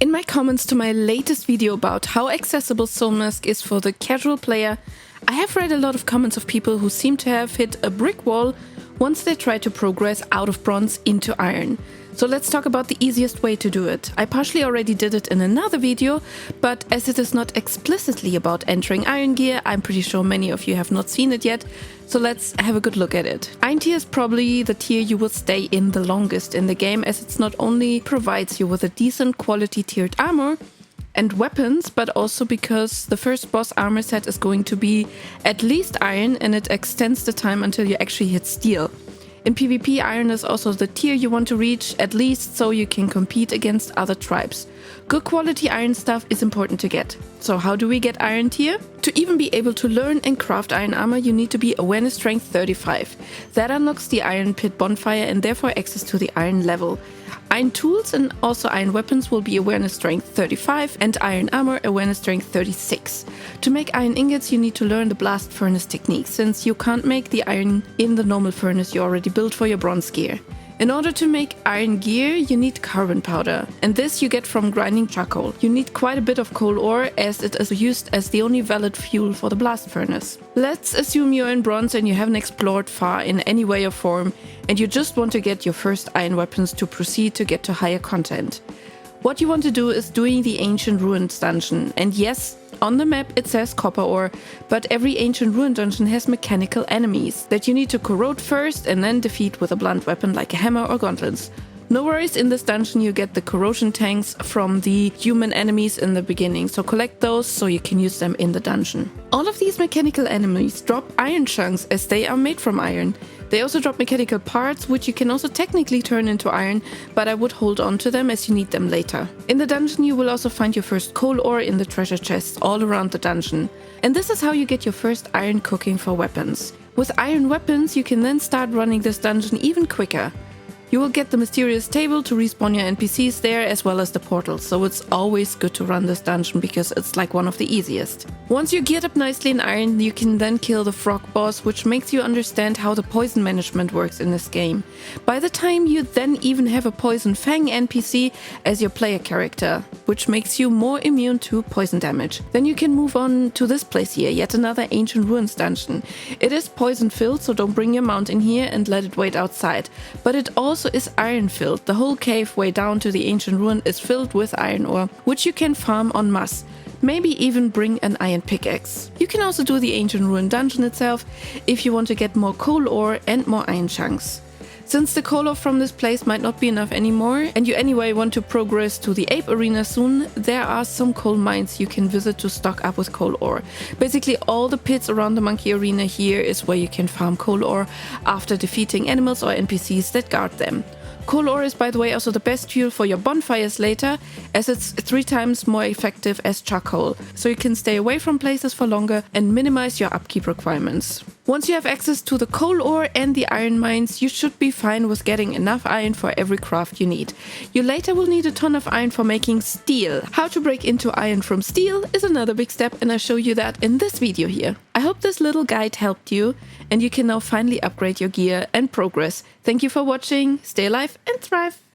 In my comments to my latest video about how accessible Soulmask is for the casual player, I have read a lot of comments of people who seem to have hit a brick wall once they try to progress out of bronze into iron. So let's talk about the easiest way to do it. I partially already did it in another video, but as it is not explicitly about entering iron gear, I'm pretty sure many of you have not seen it yet, so let's have a good look at it. Iron tier is probably the tier you will stay in the longest in the game, as it not only provides you with a decent quality tiered armor and weapons, but also because the first boss armor set is going to be at least iron, and it extends the time until you actually hit steel. In PvP, iron is also the tier you want to reach, at least so you can compete against other tribes. Good quality iron stuff is important to get. So how do we get iron tier? To even be able to learn and craft iron armor, you need to be awareness strength 35. That unlocks the iron pit bonfire and therefore access to the iron level. Iron tools and also iron weapons will be awareness strength 35 and iron armor awareness strength 36. To make iron ingots, you need to learn the blast furnace technique, since you can't make the iron in the normal furnace you already built for your bronze gear. In order to make iron gear, you need carbon powder, and this you get from grinding charcoal. You need quite a bit of coal ore, as it is used as the only valid fuel for the blast furnace. Let's assume you're in bronze and you haven't explored far in any way or form, and you just want to get your first iron weapons to proceed to get to higher content. What you want to do is doing the Ancient Ruins dungeon, and yes, on the map it says copper ore, but every Ancient Ruin dungeon has mechanical enemies that you need to corrode first and then defeat with a blunt weapon like a hammer or gauntlets. No worries, in this dungeon you get the corrosion tanks from the human enemies in the beginning, so collect those so you can use them in the dungeon. All of these mechanical enemies drop iron chunks as they are made from iron. They also drop mechanical parts, which you can also technically turn into iron, but I would hold on to them as you need them later. In the dungeon you will also find your first coal ore in the treasure chests all around the dungeon. And this is how you get your first iron cooking for weapons. With iron weapons you can then start running this dungeon even quicker. You will get the mysterious table to respawn your NPCs there, as well as the portals, so it's always good to run this dungeon because it's like one of the easiest. Once you're geared up nicely in iron, you can then kill the frog boss, which makes you understand how the poison management works in this game. By the time you then even have a poison fang NPC as your player character, which makes you more immune to poison damage. Then you can move on to this place here, yet another Ancient Ruins dungeon. It is poison filled, so don't bring your mount in here and let it wait outside, but it also is iron filled. The whole cave way down to the ancient ruin is filled with iron ore, which you can farm en masse. Maybe even bring an iron pickaxe. You can also do the ancient ruin dungeon itself if you want to get more coal ore and more iron chunks. Since the coal ore from this place might not be enough anymore, and you anyway want to progress to the ape arena soon, there are some coal mines you can visit to stock up with coal ore. Basically all the pits around the monkey arena here is where you can farm coal ore after defeating animals or NPCs that guard them. Coal ore is, by the way, also the best fuel for your bonfires later, as it's 3 times more effective as charcoal, so you can stay away from places for longer and minimize your upkeep requirements. Once you have access to the coal ore and the iron mines, you should be fine with getting enough iron for every craft you need. You later will need a ton of iron for making steel. How to break into iron from steel is another big step, and I show you that in this video here. I hope this little guide helped you, and you can now finally upgrade your gear and progress. Thank you for watching, stay alive and thrive!